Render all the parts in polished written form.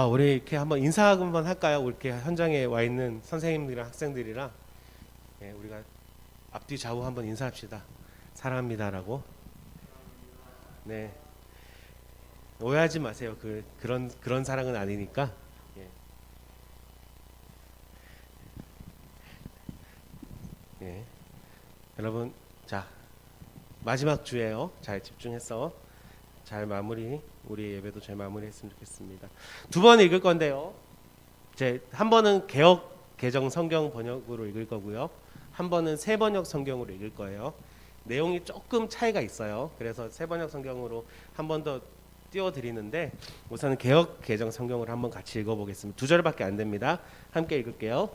우리 이렇게 한번 인사 한번 할까요? 우리 이렇게 현장에 와 있는 선생님들이랑 학생들이랑 우리가 앞뒤 좌우 한번 인사합시다. 사랑합니다라고. 네, 오해하지 마세요. 그런 사랑은 아니니까. 예. 예. 여러분, 자 마지막 주예요. 잘 집중해서 잘 우리 예배도 잘 마무리했으면 좋겠습니다. 두 번 읽을 건데요. 이제 한 번은 개역 개정 성경 번역으로 읽을 거고요. 한 번은 새 번역 성경으로 읽을 거예요. 내용이 조금 차이가 있어요. 그래서 새 번역 성경으로 한 번 더 띄워드리는데 우선은 개역 개정 성경으로 한번 같이 읽어보겠습니다. 2절밖에 안 됩니다. 함께 읽을게요.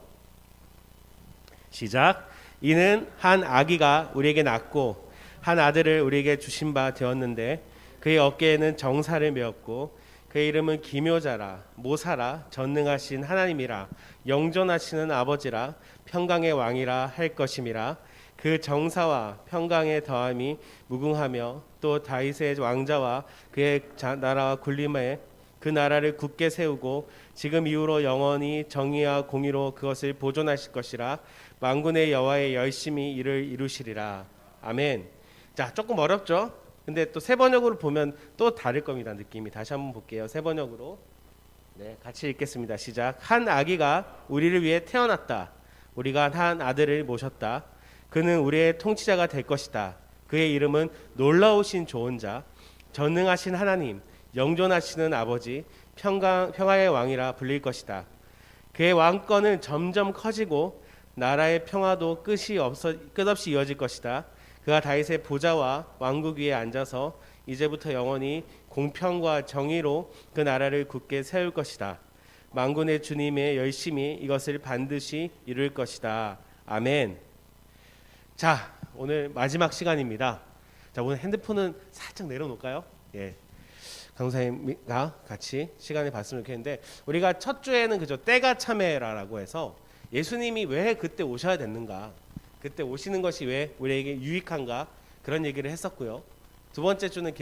시작. 이는 한 아기가 우리에게 낳고 한 아들을 우리에게 주신 바 되었는데 그의 어깨에는 정사를 메었고 그의 이름은 기묘자라 모사라 전능하신 하나님이라 영존하시는 아버지라 평강의 왕이라 할 것임이라. 그 정사와 평강의 더함이 무궁하며 또 다윗의 왕자와 그의 나라와 군림에 그 나라를 굳게 세우고 지금 이후로 영원히 정의와 공의로 그것을 보존하실 것이라. 만군의 여호와의 열심히 이를 이루시리라. 아멘. 자, 조금 어렵죠? 근데 또 새 번역으로 보면 또 다를 겁니다. 느낌이. 다시 한번 볼게요. 새 번역으로. 네, 같이 읽겠습니다. 시작. 한 아기가 우리를 위해 태어났다. 우리가 한 아들을 모셨다. 그는 우리의 통치자가 될 것이다. 그의 이름은 놀라우신 좋은 자, 전능하신 하나님, 영존하시는 아버지, 평화의 왕이라 불릴 것이다. 그의 왕권은 점점 커지고 나라의 평화도 끝없이 이어질 것이다. 그가 다윗의 보좌와 왕국 위에 앉아서 이제부터 영원히 공평과 정의로 그 나라를 굳게 세울 것이다. 만군의 주님의 열심히 이것을 반드시 이룰 것이다. 아멘. 자, 오늘 마지막 시간입니다. 자, 오늘 핸드폰은 살짝 내려놓을까요? 예, 강사님과 같이 시간을 봤으면 좋겠는데 우리가 첫 주에는 그저 때가 참회라고 해서 예수님이 왜 그때 오셔야 됐는가, 그때 오시는 것이 왜 우리에게 유익한가 그런 얘기를 했었고요. 두 번째 주는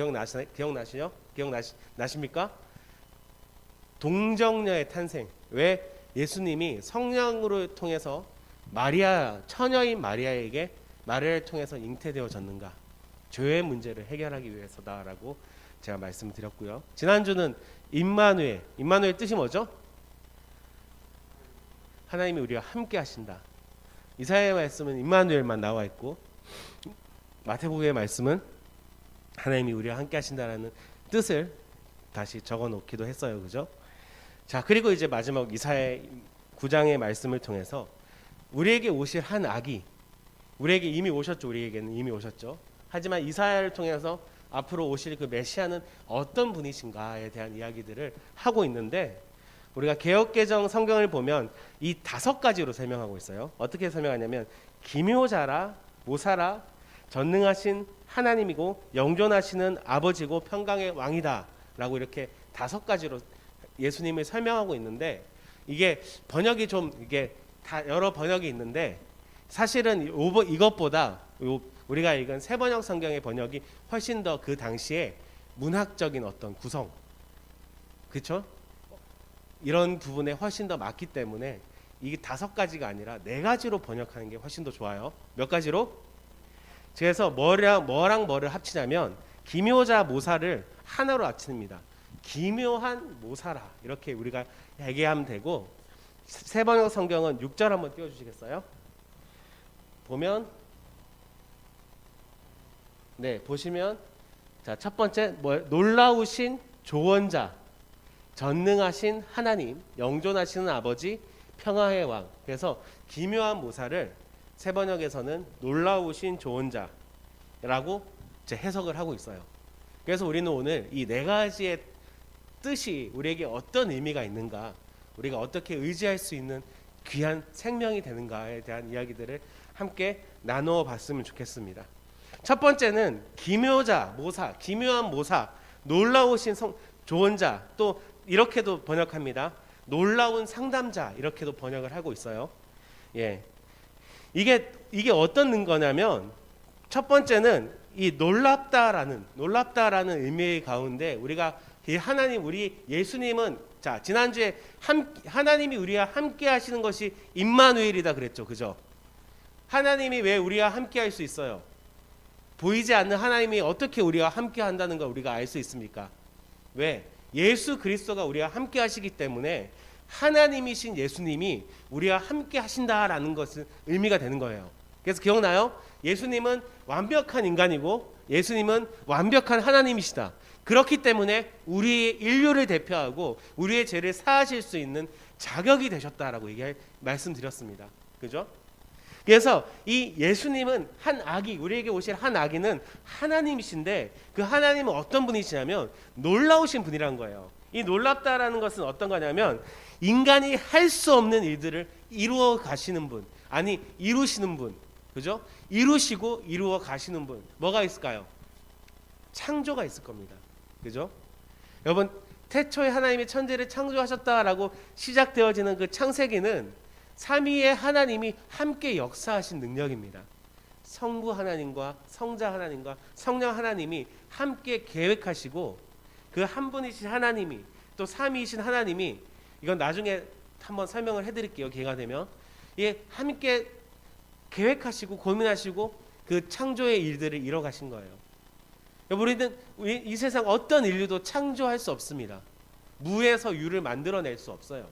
기억나십니까? 동정녀의 탄생. 왜 예수님이 성령으로 통해서 처녀인 마리아에게 마리아를 통해서 잉태되어졌는가? 죄의 문제를 해결하기 위해서다라고 제가 말씀드렸고요. 지난주는 임마누엘 뜻이 뭐죠? 하나님이 우리와 함께 하신다. 이사야의 말씀은 임마누엘만 나와 있고 마태복음의 말씀은 하나님이 우리와 함께 하신다라는 뜻을 다시 적어 놓기도 했어요. 그죠? 자, 그리고 이제 마지막 이사야 9장의 말씀을 통해서 우리에게 오실 한 아기, 우리에게 이미 오셨죠. 우리에게는 이미 오셨죠. 하지만 이사야를 통해서 앞으로 오실 그 메시아는 어떤 분이신가에 대한 이야기들을 하고 있는데 우리가 개역개정 성경을 보면 이 5가지로 설명하고 있어요. 어떻게 설명하냐면 기묘자라 모사라 전능하신 하나님이고 영존하시는 아버지고 평강의 왕이다 라고 이렇게 5가지로 예수님을 설명하고 있는데 이게 번역이 좀 이게 다 여러 번역이 있는데 사실은 이것보다 우리가 읽은 새 번역 성경의 번역이 훨씬 더 그 당시에 문학적인 어떤 구성, 그렇죠? 이런 부분에 훨씬 더 맞기 때문에 이게 5가지가 아니라 4가지로 번역하는 게 훨씬 더 좋아요. 몇 가지로? 그래서 뭐랑 뭐를 합치냐면 기묘자 모사를 하나로 합칩니다. 기묘한 모사라 이렇게 우리가 얘기하면 되고 새 번역 성경은 6절 한번 띄워주시겠어요? 보면 보시면 자, 첫 번째 놀라우신 조언자, 전능하신 하나님, 영존하시는 아버지, 평화의 왕. 그래서 기묘한 모사를 새 번역에서는 놀라우신 조언자라고 해석을 하고 있어요. 그래서 우리는 오늘 이 4가지의 뜻이 우리에게 어떤 의미가 있는가, 우리가 어떻게 의지할 수 있는 귀한 생명이 되는가에 대한 이야기들을 함께 나누어 봤으면 좋겠습니다. 첫 번째는 기묘한 모사, 놀라우신 조언자, 또 이렇게도 번역합니다. 놀라운 상담자 이렇게도 번역을 하고 있어요. 예, 이게 어떤 거냐면 첫 번째는 이 놀랍다라는 의미 가운데 우리가 이 하나님 우리 예수님은 자 지난주에 하나님이 우리와 함께 하시는 것이 임마누엘이다 그랬죠. 그죠? 하나님이 왜 우리와 함께 할 수 있어요? 보이지 않는 하나님이 어떻게 우리와 함께 한다는 걸 우리가 알 수 있습니까? 왜? 예수 그리스도가 우리와 함께 하시기 때문에 하나님이신 예수님이 우리와 함께 하신다라는 것은 의미가 되는 거예요. 그래서 기억나요? 예수님은 완벽한 인간이고 예수님은 완벽한 하나님이시다. 그렇기 때문에 우리의 인류를 대표하고 우리의 죄를 사하실 수 있는 자격이 되셨다라고 말씀드렸습니다. 그죠? 그래서 이 예수님은 한 아기, 우리에게 오실 한 아기는 하나님이신데 그 하나님은 어떤 분이시냐면 놀라우신 분이란 거예요. 이 놀랍다라는 것은 어떤 거냐면 인간이 할 수 없는 일들을 이루어 가시는 분, 아니 이루시는 분, 그죠? 이루시고 이루어 가시는 분, 뭐가 있을까요? 창조가 있을 겁니다. 그죠? 여러분 태초에 하나님이 천지를 창조하셨다라고 시작되어지는 그 창세기는 삼위의 하나님이 함께 역사하신 능력입니다. 성부 하나님과 성자 하나님과 성령 하나님이 함께 계획하시고 그 한 분이신 하나님이 또 삼위이신 하나님이 이건 나중에 한번 설명을 해드릴게요. 기회가 되면 예, 함께 계획하시고 고민하시고 그 창조의 일들을 이뤄가신 거예요. 우리는 이 세상 어떤 인류도 창조할 수 없습니다. 무에서 유를 만들어낼 수 없어요.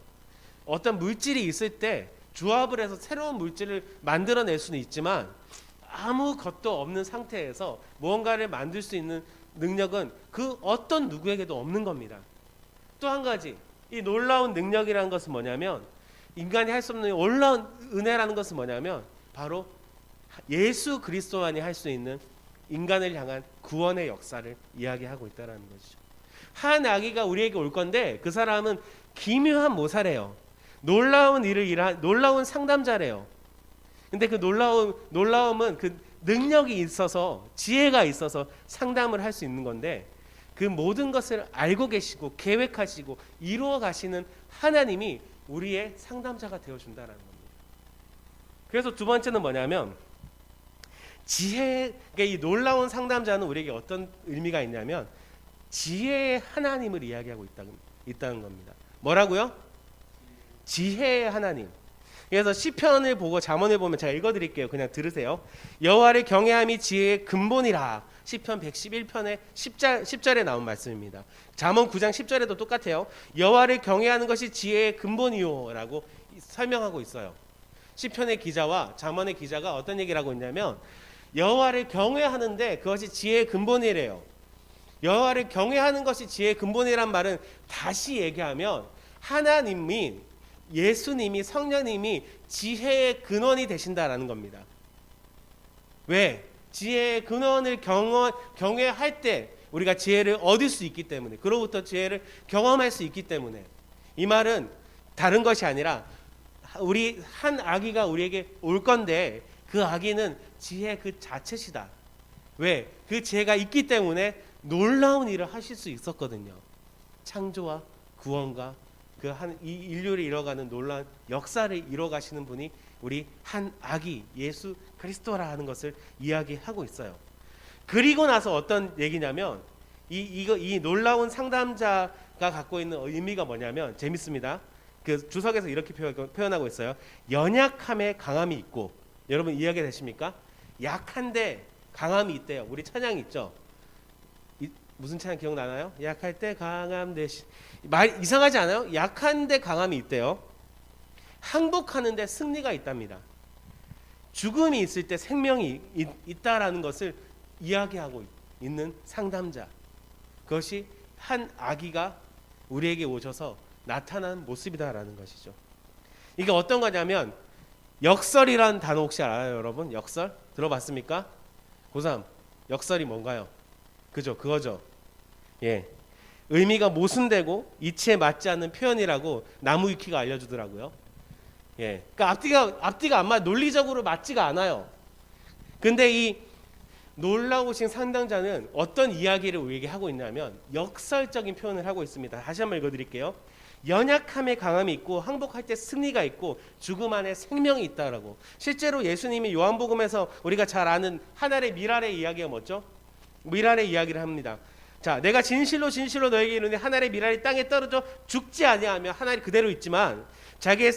어떤 물질이 있을 때 조합을 해서 새로운 물질을 만들어낼 수는 있지만 아무것도 없는 상태에서 무언가를 만들 수 있는 능력은 그 어떤 누구에게도 없는 겁니다. 또 한 가지 이 놀라운 능력이라는 것은 뭐냐면 인간이 할 수 없는 놀라운 은혜라는 것은 뭐냐면 바로 예수 그리스도만이 할 수 있는 인간을 향한 구원의 역사를 이야기하고 있다는 것이죠. 한 아기가 우리에게 올 건데 그 사람은 기묘한 모사래요. 놀라운 일을 일한 놀라운 상담자래요. 근데 그 놀라움은 그 능력이 있어서 지혜가 있어서 상담을 할 수 있는 건데 그 모든 것을 알고 계시고 계획하시고 이루어 가시는 하나님이 우리의 상담자가 되어 준다는 겁니다. 그래서 두 번째는 뭐냐면 지혜, 그러니까 이 놀라운 상담자는 우리에게 어떤 의미가 있냐면 지혜의 하나님을 이야기하고 있다는 겁니다. 뭐라고요? 지혜의 하나님. 그래서 시편을 보고 잠언을 보면 제가 읽어드릴게요. 그냥 들으세요. 여호와를 경외함이 지혜의 근본이라. 시편 111편의 10절에 나온 말씀입니다. 잠언 9장 10절에도 똑같아요. 여호와를 경외하는 것이 지혜의 근본이요 라고 설명하고 있어요. 시편의 기자와 잠언의 기자가 어떤 얘기를 하고 있냐면 여호와를 경외하는데 그것이 지혜의 근본이래요. 여호와를 경외하는 것이 지혜의 근본이란 말은 다시 얘기하면 하나님이 예수님이 성령님이 지혜의 근원이 되신다라는 겁니다. 왜? 지혜의 근원을 경외할 때 우리가 지혜를 얻을 수 있기 때문에 그로부터 지혜를 경험할 수 있기 때문에 이 말은 다른 것이 아니라 우리 한 아기가 우리에게 올 건데 그 아기는 지혜 그 자체시다. 왜? 그 지혜가 있기 때문에 놀라운 일을 하실 수 있었거든요. 창조와 구원과 이 인류를 이뤄가는 놀라운 역사를 이뤄가시는 분이 우리 한 아기 예수 그리스도라 하는 것을 이야기하고 있어요. 그리고 나서 어떤 얘기냐면 이 놀라운 상담자가 갖고 있는 의미가 뭐냐면 재밌습니다. 그 주석에서 이렇게 표현하고 있어요. 연약함에 강함이 있고 여러분 이해하게 되십니까? 약한데 강함이 있대요. 우리 찬양이 있죠. 무슨 찬양 기억나나요? 약할 때 강함 대신 말 이상하지 않아요? 약한데 강함이 있대요. 항복하는데 승리가 있답니다. 죽음이 있을 때 생명이 있다라는 것을 이야기하고 있는 상담자. 그것이 한 아기가 우리에게 오셔서 나타난 모습이다라는 것이죠. 이게 어떤 거냐면 역설이라는 단어 혹시 알아요, 여러분? 역설 들어봤습니까? 고3 역설이 뭔가요? 그죠, 그거죠. 예, 의미가 모순되고 이치에 맞지 않는 표현이라고 나무위키가 알려주더라고요. 예, 그러니까 앞뒤가 안 맞, 논리적으로 맞지가 않아요. 근데 이 놀라우신 상담자는 어떤 이야기를 우리에게 하고 있냐면 역설적인 표현을 하고 있습니다. 다시 한번 읽어드릴게요. 연약함에 강함이 있고 항복할 때 승리가 있고 죽음 안에 생명이 있다라고. 실제로 예수님이 요한복음에서 우리가 잘 아는 하늘의 미랄의 이야기가 뭐죠? 미랄의 이야기를 합니다. 자, 내가 진실로 진실로 너에게 이르노니 한 알의 미랄이 땅에 떨어져 죽지 아니하며 한 알이 그대로 있지만 자기의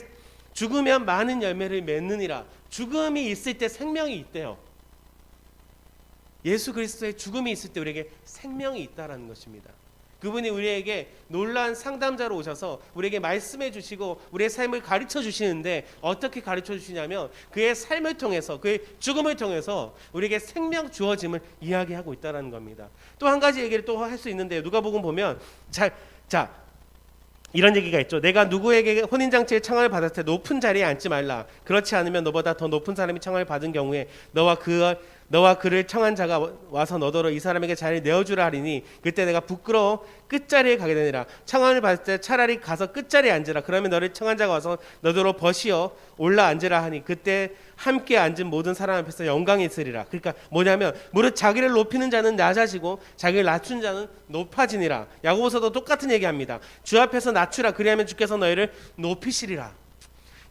죽으면 많은 열매를 맺느니라. 죽음이 있을 때 생명이 있대요. 예수 그리스도의 죽음이 있을 때 우리에게 생명이 있다라는 것입니다. 그분이 우리에게 놀라운 상담자로 오셔서 우리에게 말씀해 주시고 우리의 삶을 가르쳐 주시는데 어떻게 가르쳐 주시냐면 그의 삶을 통해서, 그의 죽음을 통해서 우리에게 생명 주어짐을 이야기하고 있다는 겁니다. 또 한 가지 얘기를 또 할 수 있는데요. 누가복음 보면 자 이런 얘기가 있죠. 내가 누구에게 혼인잔치의 청함을 받았을 때 높은 자리에 앉지 말라. 그렇지 않으면 너보다 더 높은 사람이 청함을 받은 경우에 너와 그를 청한 자가 와서 너더러 이 사람에게 자리를 내어주라 하리니 그때 내가 부끄러워 끝자리에 가게 되니라. 청함을 받을 때 차라리 가서 끝자리에 앉으라. 그러면 너를 청한 자가 와서 너더러 벗이어 올라 앉으라 하니 그때 함께 앉은 모든 사람 앞에서 영광이 있으리라. 그러니까 뭐냐면 무릇 자기를 높이는 자는 낮아지고 자기를 낮춘 자는 높아지니라. 야고보서도 똑같은 얘기합니다. 주 앞에서 낮추라. 그리하면 주께서 너희를 높이시리라.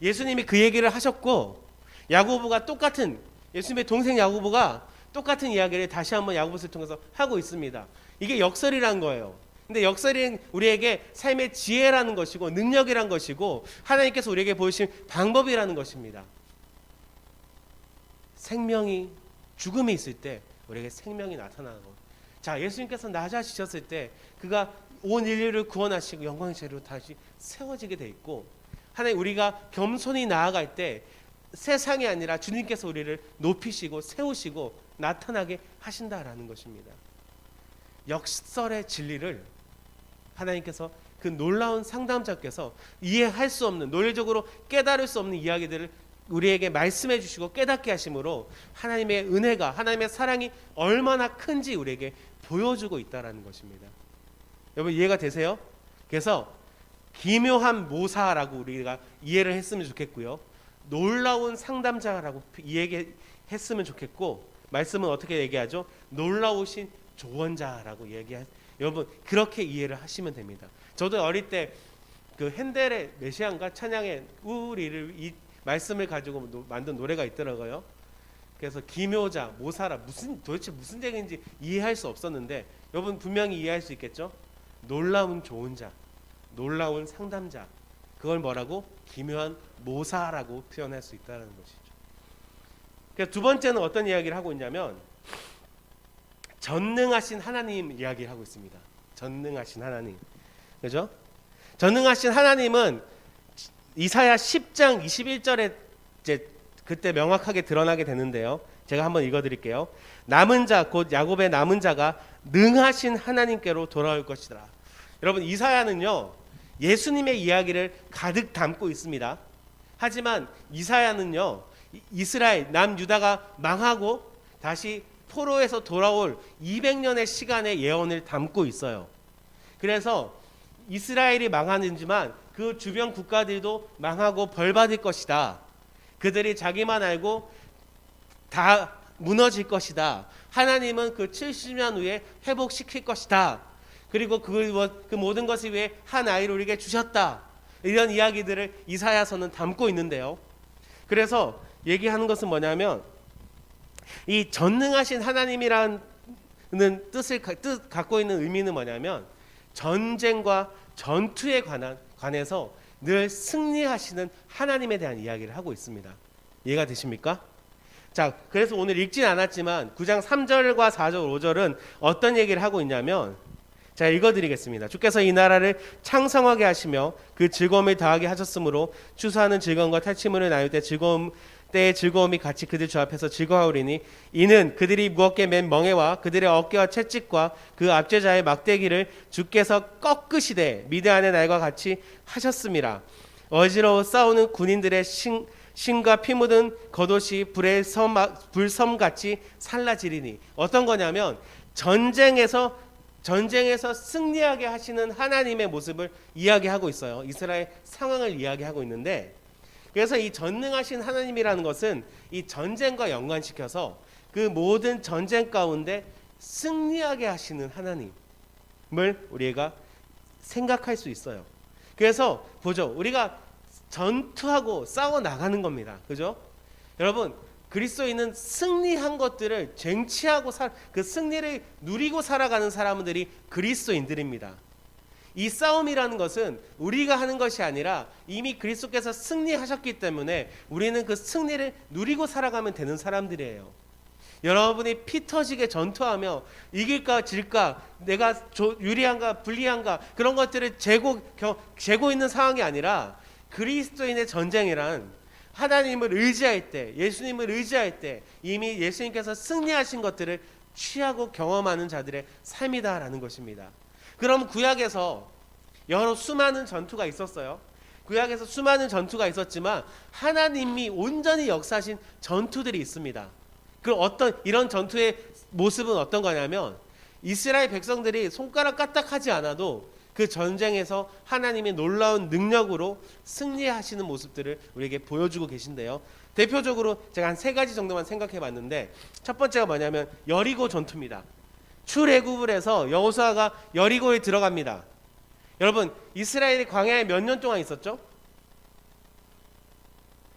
예수님이 그 얘기를 하셨고 야고보가 똑같은, 예수님의 동생 야고보가 똑같은 이야기를 다시 한번 야고보서를 통해서 하고 있습니다. 이게 역설이란 거예요. 근데 역설은 우리에게 삶의 지혜라는 것이고 능력이란 것이고 하나님께서 우리에게 보여주신 방법이라는 것입니다. 생명이, 죽음이 있을 때 우리에게 생명이 나타나는 것. 자, 예수님께서 낮아지셨을 때 그가 온 인류를 구원하시고 영광의 자리로 다시 세워지게 돼 있고, 하나님 우리가 겸손히 나아갈 때 세상이 아니라 주님께서 우리를 높이시고 세우시고 나타나게 하신다라는 것입니다. 역설의 진리를 하나님께서 그 놀라운 상담자께서 이해할 수 없는, 논리적으로 깨달을 수 없는 이야기들을 우리에게 말씀해 주시고 깨닫게 하심으로 하나님의 은혜가, 하나님의 사랑이 얼마나 큰지 우리에게 보여주고 있다라는 것입니다. 여러분 이해가 되세요? 그래서 기묘한 모사라고 우리가 이해를 했으면 좋겠고요. 놀라운 상담자라고 이야기했으면 좋겠고, 말씀은 어떻게 얘기하죠? 놀라우신 조언자라고 여러분 그렇게 이해를 하시면 됩니다. 저도 어릴 때 그 핸델의 메시아인가 찬양의 우리를 이 말씀을 가지고 만든 노래가 있더라고요. 그래서 기묘자, 모사라, 도대체 무슨 얘기인지 이해할 수 없었는데 여러분 분명히 이해할 수 있겠죠? 놀라운 좋은 자, 놀라운 상담자, 그걸 뭐라고? 기묘한 모사라고 표현할 수 있다는 것이죠. 그래서 두 번째는 어떤 이야기를 하고 있냐면 전능하신 하나님 이야기를 하고 있습니다. 전능하신 하나님, 그죠? 전능하신 하나님은 이사야 10장 21절에 이제 그때 명확하게 드러나게 되는데요. 제가 한번 읽어드릴게요. 남은 자, 곧 야곱의 남은 자가 능하신 하나님께로 돌아올 것이다. 여러분 이사야는요 예수님의 이야기를 가득 담고 있습니다. 하지만 이사야는요 이스라엘 남유다가 망하고 다시 포로에서 돌아올 200년의 시간의 예언을 담고 있어요. 그래서 이스라엘이 망하는지만 그 주변 국가들도 망하고 벌받을 것이다. 그들이 자기만 알고 다 무너질 것이다. 하나님은 그 70년 후에 회복시킬 것이다. 그리고 그 모든 것을 위해 한 아이를 우리에게 주셨다. 이런 이야기들을 이사야서는 담고 있는데요. 그래서 얘기하는 것은 뭐냐면 이 전능하신 하나님이라는 뜻을 갖고 있는 의미는 뭐냐면 전쟁과 전투에 관해서 늘 승리하시는 하나님에 대한 이야기를 하고 있습니다. 이해가 되십니까? 자, 그래서 오늘 읽진 않았지만 9장 3절과 4절, 5절은 어떤 얘기를 하고 있냐면, 자 읽어드리겠습니다. 주께서 이 나라를 창성하게 하시며 그 즐거움을 더하게 하셨으므로 추수하는 즐거움과 탈취물을 나눌 때의 즐거움이 같이 그들 주 앞에서 즐거워하리니 이는 그들이 무겁게 맨 멍에와 그들의 어깨와 채찍과 그 압제자의 막대기를 주께서 꺾으시되 미드안의 날과 같이 하셨음이라. 어지러워 싸우는 군인들의 신과 피 묻은 겉옷이 불섬같이 살라지리니. 어떤 거냐면 전쟁에서 승리하게 하시는 하나님의 모습을 이야기하고 있어요. 이스라엘 상황을 이야기하고 있는데, 그래서 이 전능하신 하나님이라는 것은 이 전쟁과 연관시켜서 그 모든 전쟁 가운데 승리하게 하시는 하나님을 우리가 생각할 수 있어요. 그래서 보죠. 우리가 전투하고 싸워 나가는 겁니다. 그죠? 여러분 그리스도인은 승리한 것들을 쟁취하고 그 승리를 누리고 살아가는 사람들이 그리스도인들입니다. 이 싸움이라는 것은 우리가 하는 것이 아니라 이미 그리스도께서 승리하셨기 때문에 우리는 그 승리를 누리고 살아가면 되는 사람들이에요. 여러분이 피 터지게 전투하며 이길까 질까, 내가 유리한가 불리한가 그런 것들을 재고 있는 상황이 아니라 그리스도인의 전쟁이란 하나님을 의지할 때, 예수님을 의지할 때 이미 예수님께서 승리하신 것들을 취하고 경험하는 자들의 삶이다라는 것입니다. 그럼 구약에서 여러 수많은 전투가 있었어요. 구약에서 수많은 전투가 있었지만 하나님이 온전히 역사하신 전투들이 있습니다. 이런 전투의 모습은 어떤 거냐면 이스라엘 백성들이 손가락 까딱하지 않아도 그 전쟁에서 하나님의 놀라운 능력으로 승리하시는 모습들을 우리에게 보여주고 계신데요. 대표적으로 제가 한 3가지 정도만 생각해 봤는데 첫 번째가 뭐냐면 여리고 전투입니다. 출애굽을 해서 여호수아가 여리고에 들어갑니다. 여러분, 이스라엘이 광야에 몇 년 동안 있었죠?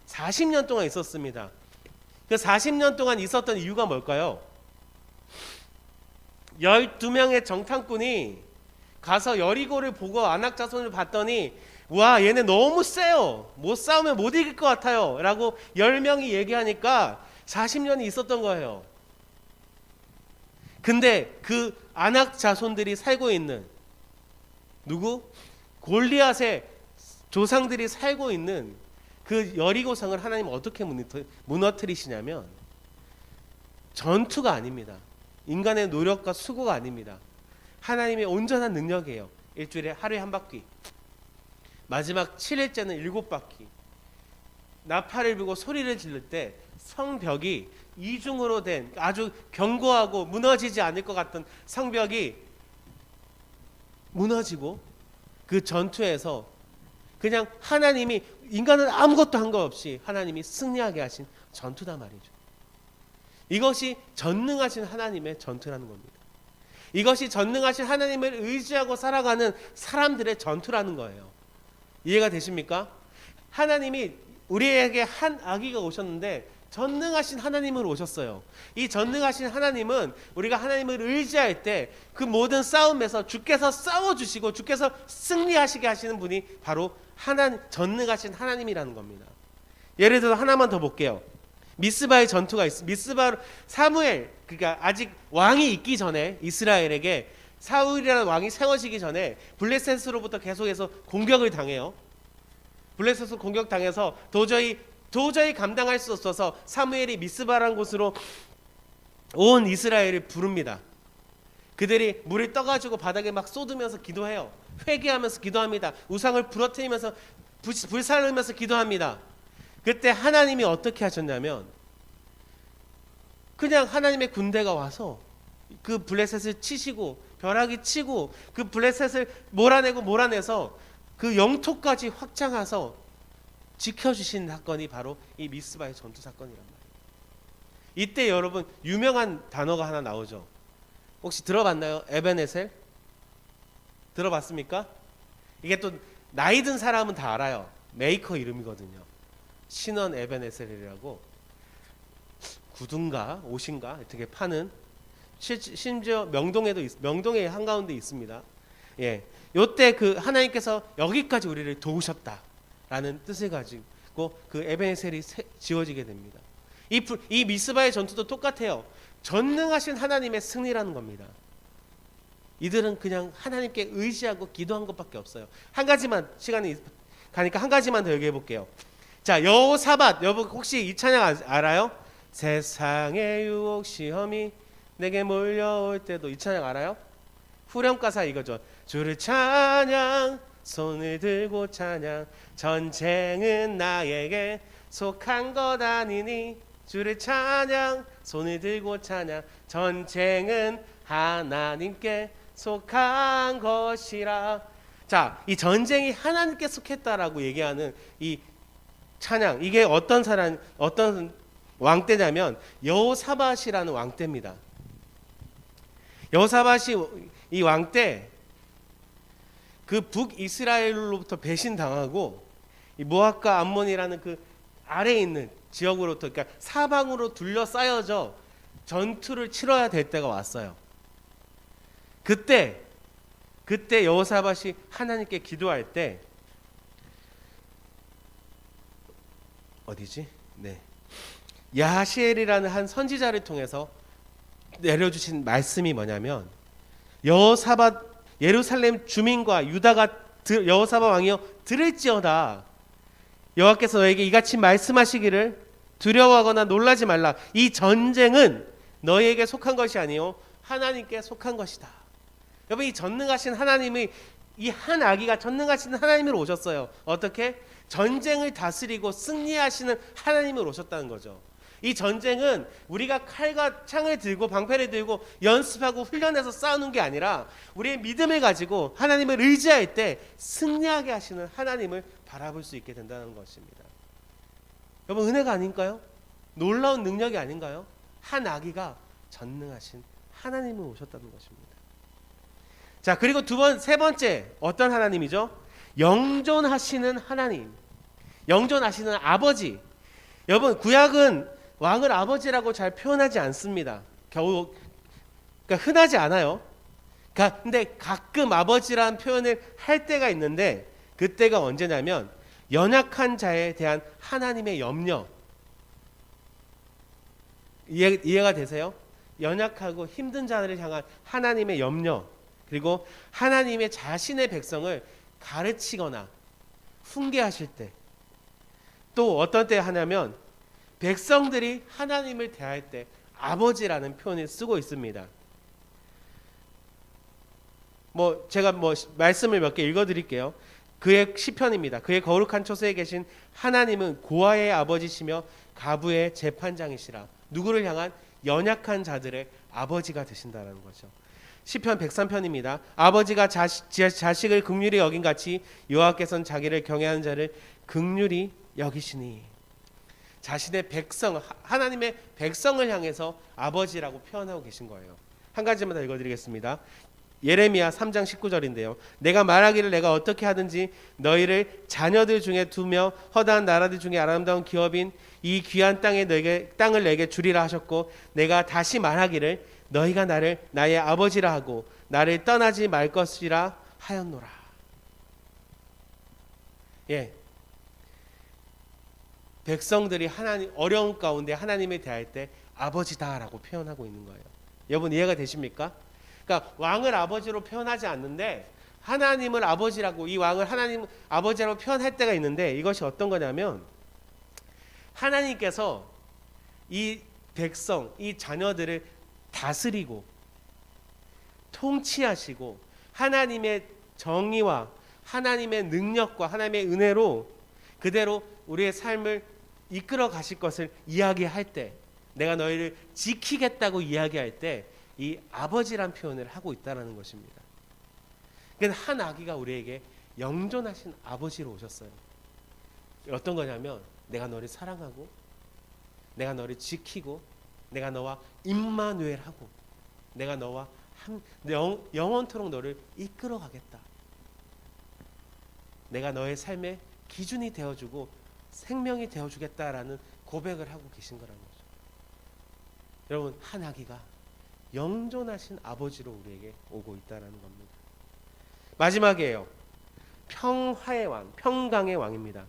40년 동안 있었습니다. 그 40년 동안 있었던 이유가 뭘까요? 12명의 정탐꾼이 가서 여리고를 보고 아낙 자손을 봤더니 와, 얘네 너무 세요, 못 싸우면 못 이길 것 같아요 라고 10명이 얘기하니까 40년이 있었던 거예요. 근데 그 아낙 자손들이 살고 있는 누구? 골리앗의 조상들이 살고 있는 그 여리고성을 하나님 어떻게 무너뜨리시냐면 전투가 아닙니다. 인간의 노력과 수고가 아닙니다. 하나님의 온전한 능력이에요. 일주일에 하루에 한 바퀴, 마지막 7일째는 7바퀴, 나팔을 불고 소리를 지를 때 성벽이 이중으로 된 아주 견고하고 무너지지 않을 것 같던 성벽이 무너지고 그 전투에서 그냥 하나님이, 인간은 아무것도 한 것 없이 하나님이 승리하게 하신 전투다 말이죠. 이것이 전능하신 하나님의 전투라는 겁니다. 이것이 전능하신 하나님을 의지하고 살아가는 사람들의 전투라는 거예요. 이해가 되십니까? 하나님이 우리에게 한 아기가 오셨는데 전능하신 하나님으로 오셨어요. 이 전능하신 하나님은 우리가 하나님을 의지할 때 그 모든 싸움에서 주께서 싸워주시고 주께서 승리하시게 하시는 분이 바로 전능하신 하나님이라는 겁니다. 예를 들어 하나만 더 볼게요. 미스바의 전투가 있습니다. 미스바, 사무엘, 그러니까 아직 왕이 있기 전에 이스라엘에게 사울이라는 왕이 세워지기 전에 블레셋으로부터 계속해서 공격을 당해요. 블레셋으로 공격당해서 도저히 감당할 수 없어서 사무엘이 미스바라는 곳으로 온 이스라엘을 부릅니다. 그들이 물을 떠가지고 바닥에 막 쏟으면서 기도해요. 회개하면서 기도합니다. 우상을 부러뜨리면서 불살르면서 기도합니다. 그때 하나님이 어떻게 하셨냐면 그냥 하나님의 군대가 와서 그 블레셋을 치시고 벼락이 치고 그 블레셋을 몰아내서 그 영토까지 확장해서 지켜주신 사건이 바로 이 미스바의 전투 사건이란 말이에요. 이때 여러분 유명한 단어가 하나 나오죠. 혹시 들어봤나요? 에벤에셀? 들어봤습니까? 이게 또 나이 든 사람은 다 알아요. 메이커 이름이거든요. 신원 에벤에셀이라고 구두인가 옷인가 어떻게 파는, 심지어 명동에 한가운데 있습니다. 예, 요때 그 하나님께서 여기까지 우리를 도우셨다라는 뜻을 가지고 그 에벤에셀이 지어지게 됩니다. 이 미스바의 전투도 똑같아요. 전능하신 하나님의 승리라는 겁니다. 이들은 그냥 하나님께 의지하고 기도한 것밖에 없어요. 한 가지만, 시간이 가니까 한 가지만 더 얘기해 볼게요. 자, 여호사밧, 여러분 혹시 이 찬양 알아요? 세상의 유혹 시험이 내게 몰려올 때도, 이 찬양 알아요? 후렴가사 이거죠. 주를 찬양, 손을 들고 찬양, 전쟁은 나에게 속한 것 아니니. 주를 찬양, 손을 들고 찬양, 전쟁은 하나님께 속한 것이라. 자, 이 전쟁이 하나님께 속했다라고 얘기하는 이 찬양, 이게 어떤 왕 때냐면 여호사밧이라는 왕 때입니다. 여호사밧이 이 왕 때 그 북이스라엘로부터 배신당하고 이 모압과 암몬이라는 그 아래에 있는 지역으로부터, 그러니까 사방으로 둘러싸여져 전투를 치러야 될 때가 왔어요. 그때 여호사밧이 하나님께 기도할 때 어디지? 네. 야시엘이라는 한 선지자를 통해서 내려주신 말씀이 뭐냐면, 여호사밧 예루살렘 주민과 유다가 여호사밧 왕이여 들을지어다, 여호와께서 너에게 이같이 말씀하시기를 두려워하거나 놀라지 말라. 이 전쟁은 너희에게 속한 것이 아니요 하나님께 속한 것이다. 여러분, 이 전능하신 하나님이, 이 한 아기가 전능하신 하나님으로 오셨어요. 어떻게? 전쟁을 다스리고 승리하시는 하나님으로 오셨다는 거죠. 이 전쟁은 우리가 칼과 창을 들고 방패를 들고 연습하고 훈련해서 싸우는 게 아니라 우리의 믿음을 가지고 하나님을 의지할 때 승리하게 하시는 하나님을 바라볼 수 있게 된다는 것입니다. 여러분, 은혜가 아닌가요? 놀라운 능력이 아닌가요? 한 아기가 전능하신 하나님을 오셨다는 것입니다. 자, 그리고 세 번째 어떤 하나님이죠? 영존하시는 하나님, 영존하시는 아버지. 여러분, 구약은 왕을 아버지라고 잘 표현하지 않습니다. 그러니까 흔하지 않아요. 근데 가끔 아버지라는 표현을 할 때가 있는데, 그때가 언제냐면 연약한 자에 대한 하나님의 염려. 이해가 되세요? 연약하고 힘든 자들을 향한 하나님의 염려, 그리고 하나님의 자신의 백성을 가르치거나 훈계하실 때, 또 어떤 때 하냐면 백성들이 하나님을 대할 때 아버지라는 표현을 쓰고 있습니다. 제가 말씀을 몇 개 읽어드릴게요. 그의 시편입니다. 그의 거룩한 초소에 계신 하나님은 고아의 아버지시며 가부의 재판장이시라. 누구를 향한? 연약한 자들의 아버지가 되신다는 거죠. 시편 103편입니다. 아버지가 자식을 긍휼히 여긴 같이 여호와께서는 자기를 경외하는 자를 긍휼히 여기시니. 자신의 백성, 하나님의 백성을 향해서 아버지라고 표현하고 계신 거예요. 한 가지만 더 읽어드리겠습니다. 예레미야 3장 19절인데요. 내가 말하기를 내가 어떻게 하든지 너희를 자녀들 중에 두며 허다한 나라들 중에 아름다운 기업인 이 귀한 땅을 내게 주리라 하셨고, 내가 다시 말하기를 너희가 나를 나의 아버지라 하고 나를 떠나지 말 것이라 하였노라. 예, 백성들이 하나님 어려운 가운데 하나님을 대할 때 아버지다라고 표현하고 있는 거예요. 여러분, 이해가 되십니까? 그러니까 왕을 아버지로 표현하지 않는데 하나님을 아버지라고, 이 왕을 하나님 아버지라고 표현할 때가 있는데, 이것이 어떤 거냐면 하나님께서 이 백성, 이 자녀들을 다스리고 통치하시고 하나님의 정의와 하나님의 능력과 하나님의 은혜로 그대로 우리의 삶을 이끌어 가실 것을 이야기할 때, 내가 너희를 지키겠다고 이야기할 때 이 아버지란 표현을 하고 있다는 것입니다. 그러니까 한 아기가 우리에게 영존하신 아버지로 오셨어요. 어떤 거냐면 내가 너를 사랑하고 내가 너를 지키고 내가 너와 임마누엘하고 내가 너와 영원토록 너를 이끌어 가겠다. 내가 너의 삶의 기준이 되어주고 생명이 되어주겠다라는 고백을 하고 계신 거라는 거죠. 여러분, 한 아기가 영존하신 아버지로 우리에게 오고 있다는 겁니다. 마지막이에요. 평화의 왕, 평강의 왕입니다.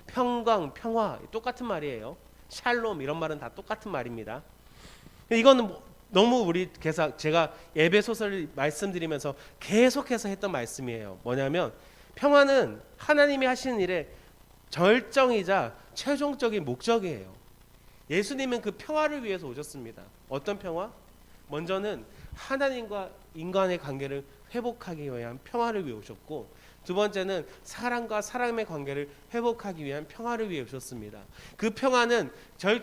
평강, 평화 똑같은 말이에요. 샬롬 이런 말은 다 똑같은 말입니다. 이거는 너무 제가 예배 소설을 말씀드리면서 계속해서 했던 말씀이에요. 뭐냐면 평화는 하나님이 하시는 일의 절정이자 최종적인 목적이에요. 예수님은 그 평화를 위해서 오셨습니다. 어떤 평화? 먼저는 하나님과 인간의 관계를 회복하기 위한 평화를 위해 오셨고, 두 번째는 사람과 사람의 관계를 회복하기 위한 평화를 위해 오셨습니다. 그 평화는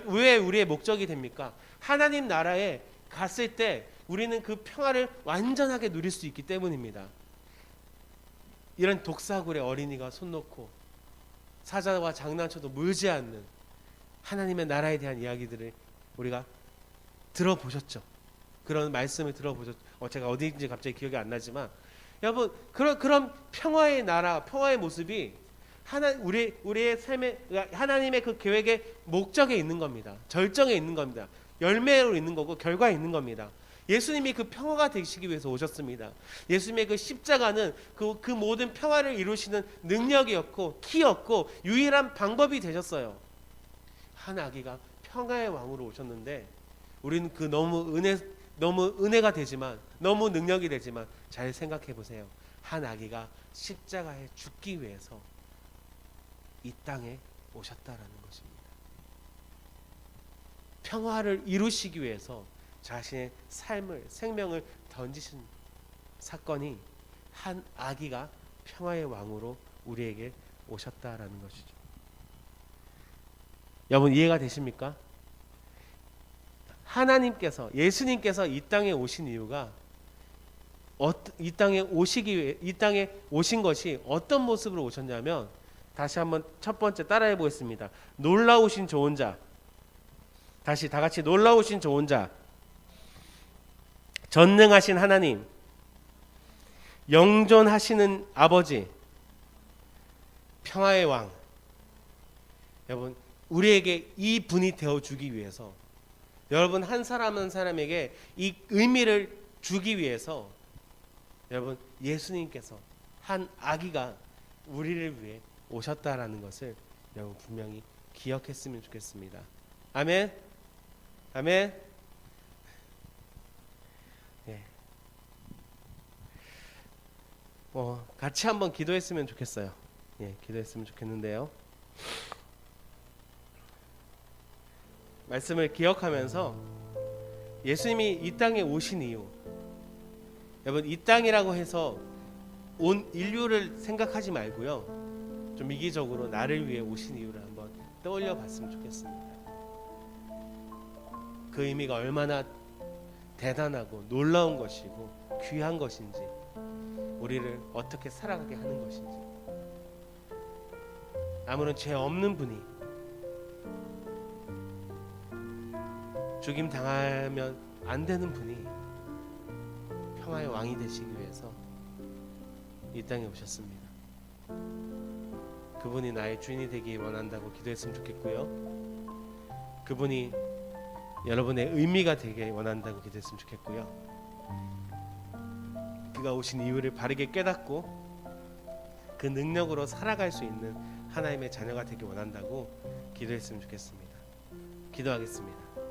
왜 우리의 목적이 됩니까? 하나님 나라에 갔을 때 우리는 그 평화를 완전하게 누릴 수 있기 때문입니다. 이런 독사굴에 어린이가 손 놓고 사자와 장난쳐도 물지 않는 하나님의 나라에 대한 이야기들을 우리가 들어보셨죠. 그런 말씀을 들어보셨죠. 제가 어디인지 갑자기 기억이 안 나지만, 여러분, 그런 평화의 나라, 평화의 모습이 우리의 삶에 하나님의 그 계획의 목적에 있는 겁니다. 절정에 있는 겁니다. 열매로 있는 거고 결과에 있는 겁니다. 예수님이 그 평화가 되시기 위해서 오셨습니다. 예수님의 그 십자가는 그 모든 평화를 이루시는 능력이었고 키였고 유일한 방법이 되셨어요. 한 아기가 평화의 왕으로 오셨는데 우리는 그 너무 은혜가 되지만 너무 능력이 되지만 잘 생각해 보세요. 한 아기가 십자가에 죽기 위해서 이 땅에 오셨다라는 것입니다. 평화를 이루시기 위해서 자신의 생명을 던지신 사건이 한 아기가 평화의 왕으로 우리에게 오셨다라는 것이죠. 여러분 이해가 되십니까? 하나님께서 예수님께서 이 땅에 오신 이유가 이 땅에 오신 것이 어떤 모습으로 오셨냐면 다시 한번 첫 번째 따라해 보겠습니다. 놀라우신 좋은 자. 다시 다 같이 놀라우신 좋은 자. 전능하신 하나님. 영존하시는 아버지. 평화의 왕. 여러분 우리에게 이 분이 되어 주기 위해서 여러분 한 사람 한 사람에게 이 의미를 주기 위해서 여러분 예수님께서 한 아기가 우리를 위해 오셨다라는 것을 여러분 분명히 기억했으면 좋겠습니다. 아멘. 아멘. 네. 같이 한번 기도했으면 좋겠어요. 예, 기도했으면 좋겠는데요. 말씀을 기억하면서 예수님이 이 땅에 오신 이유, 여러분 이 땅이라고 해서 온 인류를 생각하지 말고요, 좀 이기적으로 나를 위해 오신 이유를 한번 떠올려 봤으면 좋겠습니다. 그 의미가 얼마나 대단하고 놀라운 것이고 귀한 것인지, 우리를 어떻게 살아가게 하는 것인지, 아무런 죄 없는 분이 죽임 당하면 안 되는 분이 평화의 왕이 되시기 위해서 이 땅에 오셨습니다. 그분이 나의 주인이 되기 원한다고 기도했으면 좋겠고요. 그분이 여러분의 의미가 되게 원한다고 기도했으면 좋겠고요. 그가 오신 이유를 바르게 깨닫고 그 능력으로 살아갈 수 있는 하나님의 자녀가 되기 원한다고 기도했으면 좋겠습니다. 기도하겠습니다.